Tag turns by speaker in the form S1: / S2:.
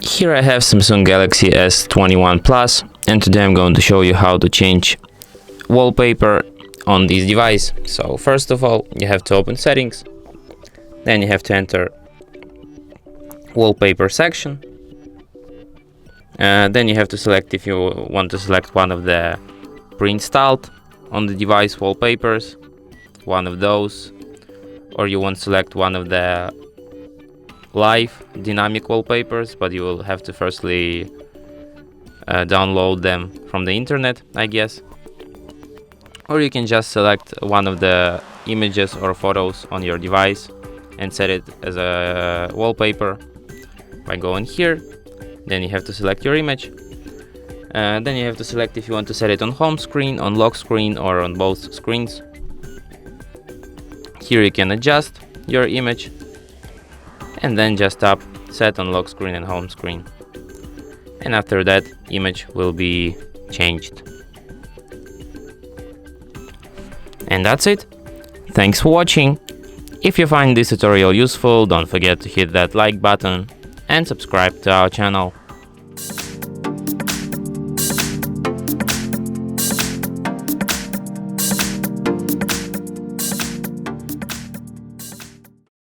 S1: Here I have Samsung Galaxy S21 Plus, and today I'm going to show you how to change wallpaper on this device. So first of all, you have to open settings, then you have to enter wallpaper section, then you have to select if you want to select one of the pre-installed on the device wallpapers, one of those, or you want to select one of the live dynamic wallpapers, but you will have to firstly download them from the internet, I guess. Or you can just select one of the images or photos on your device and set it as a wallpaper by going here. Then you have to select your image, then you have to select if you want to set it on home screen, on lock screen, or on both screens. Here you can adjust your image and then just tap set on lock screen and home screen, and after that image will be changed. And that's it. Thanks for watching. If you find this tutorial useful, don't forget to hit that like button and subscribe to our channel.